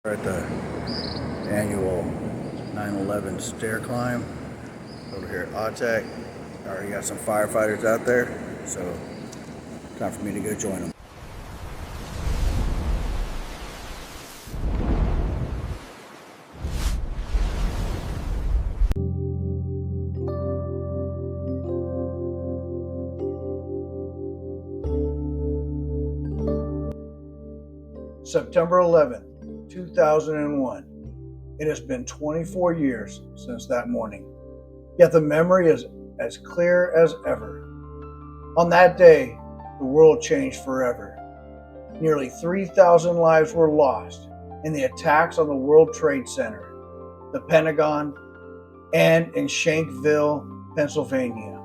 We're at the annual 9/11 stair climb over here at AUTEC. I already got some firefighters out there, so time for me to go join them. September 11th, 2001. It has been 24 years since that morning, yet the memory is as clear as ever. On that day, the world changed forever. Nearly 3,000 lives were lost in the attacks on the World Trade Center, the Pentagon, and in Shanksville, Pennsylvania.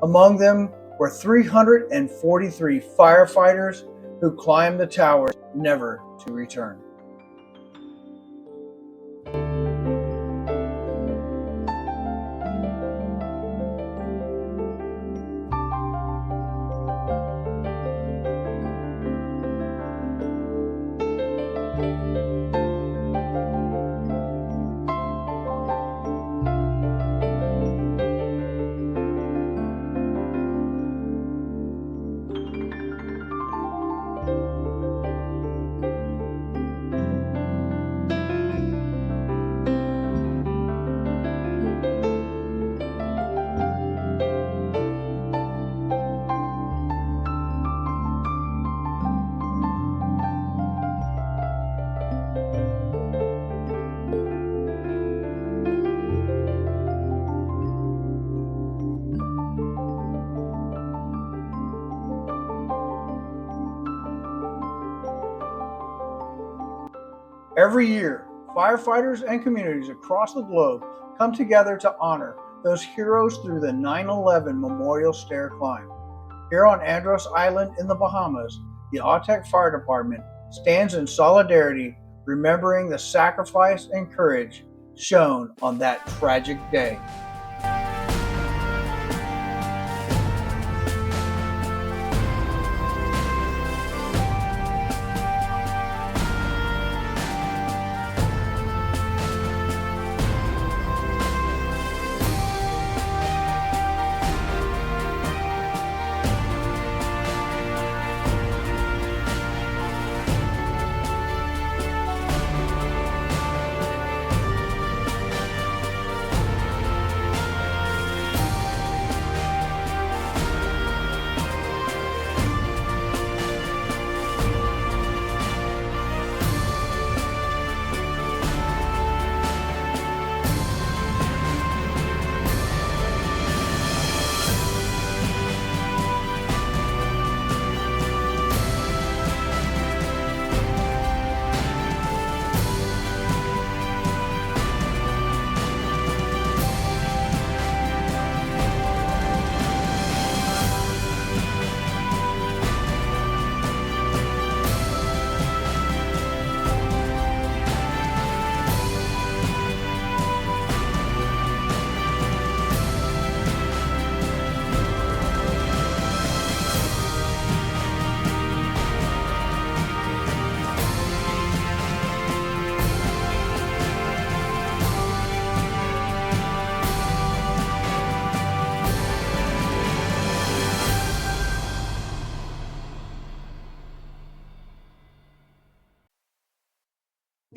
Among them were 343 firefighters who climbed the towers never to return. Every year, firefighters and communities across the globe come together to honor those heroes through the 9/11 Memorial Stair Climb. Here on Andros Island in the Bahamas, the AUTEC Fire Department stands in solidarity, remembering the sacrifice and courage shown on that tragic day.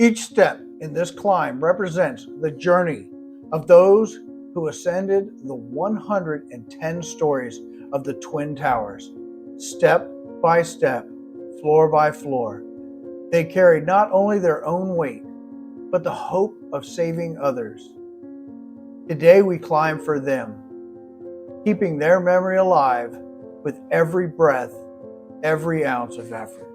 Each step in this climb represents the journey of those who ascended the 110 stories of the Twin Towers, step by step, floor by floor. They carried not only their own weight, but the hope of saving others. Today we climb for them, keeping their memory alive with every breath, every ounce of effort.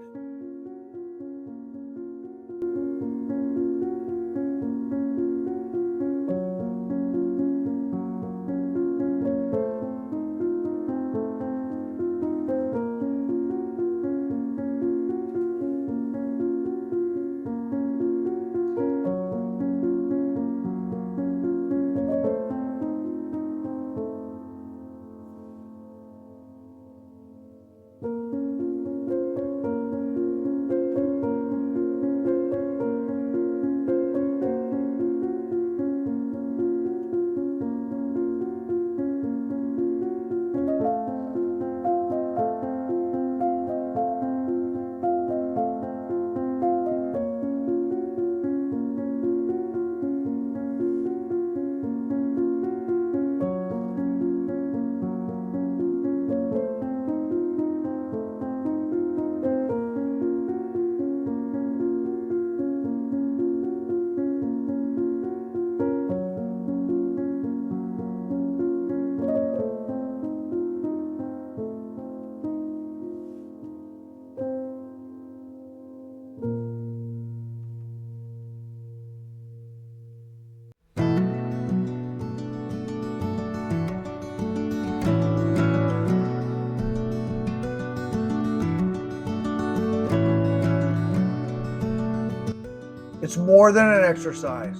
It's more than an exercise.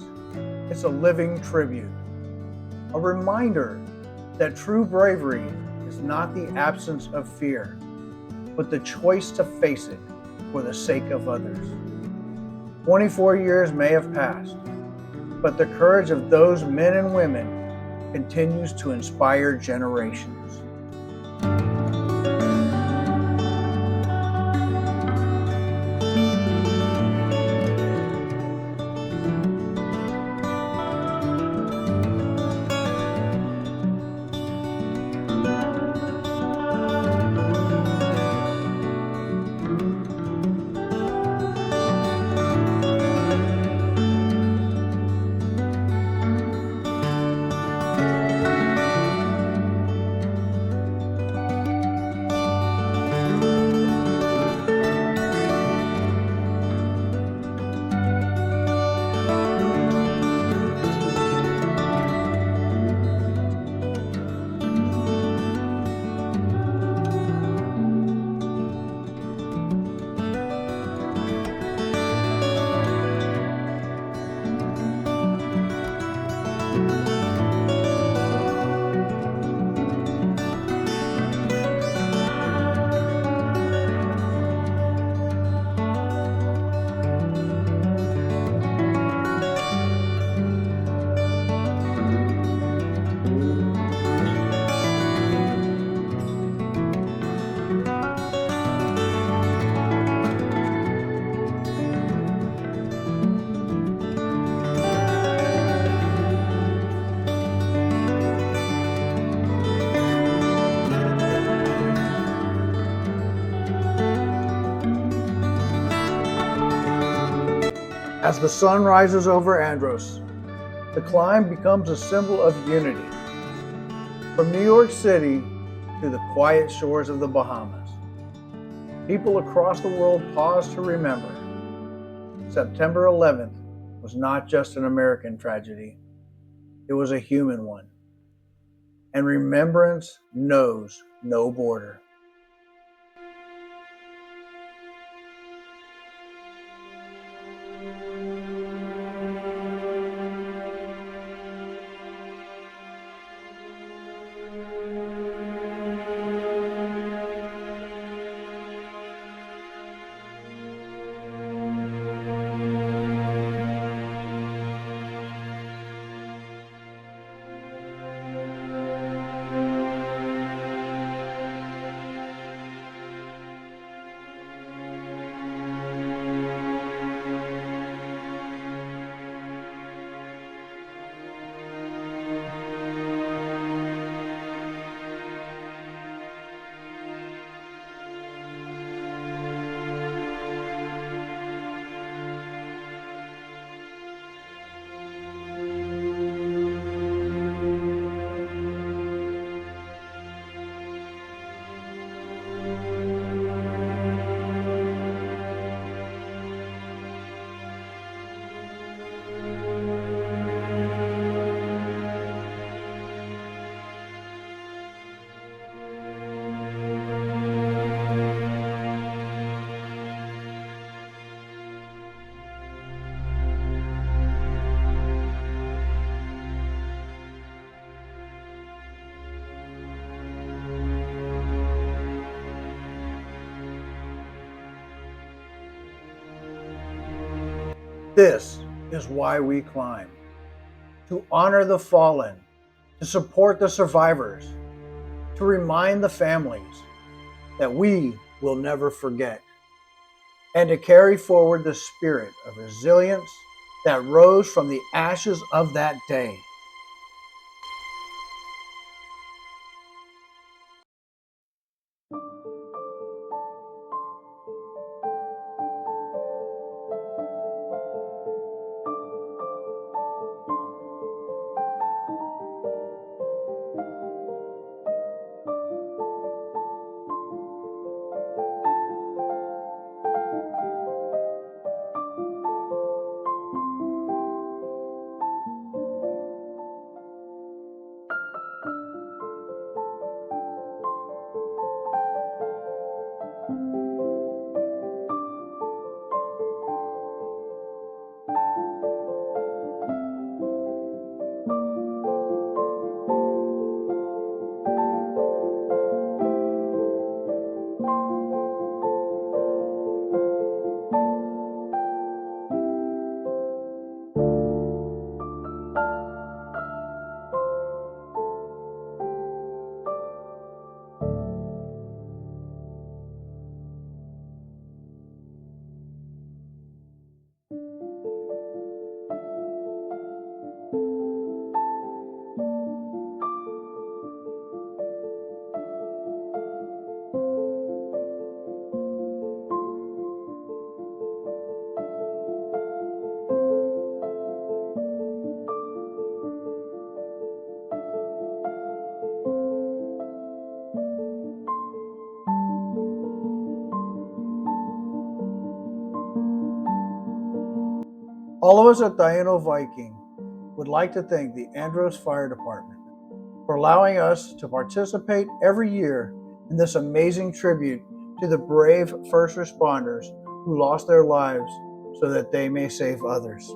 It's a living tribute, a reminder that true bravery is not the absence of fear, but the choice to face it for the sake of others. 24 years may have passed, but the courage of those men and women continues to inspire generations. As the sun rises over Andros, the climb becomes a symbol of unity. From New York City to the quiet shores of the Bahamas, people across the world pause to remember. September 11th was not just an American tragedy, it was a human one. And remembrance knows no border. This is why we climb. To honor the fallen, to support the survivors, to remind the families that we will never forget, and to carry forward the spirit of resilience that rose from the ashes of that day. All of us at Taino-Viking would like to thank the Andros Fire Department for allowing us to participate every year in this amazing tribute to the brave first responders who lost their lives so that they may save others.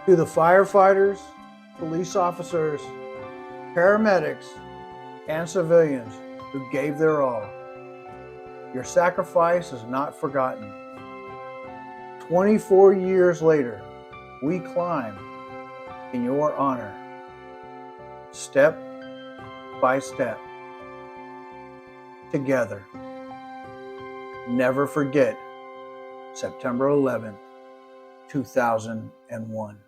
To the firefighters, police officers, paramedics, and civilians who gave their all, your sacrifice is not forgotten. 24 years later, we climb in your honor, step by step, together. Never forget September 11th, 2001.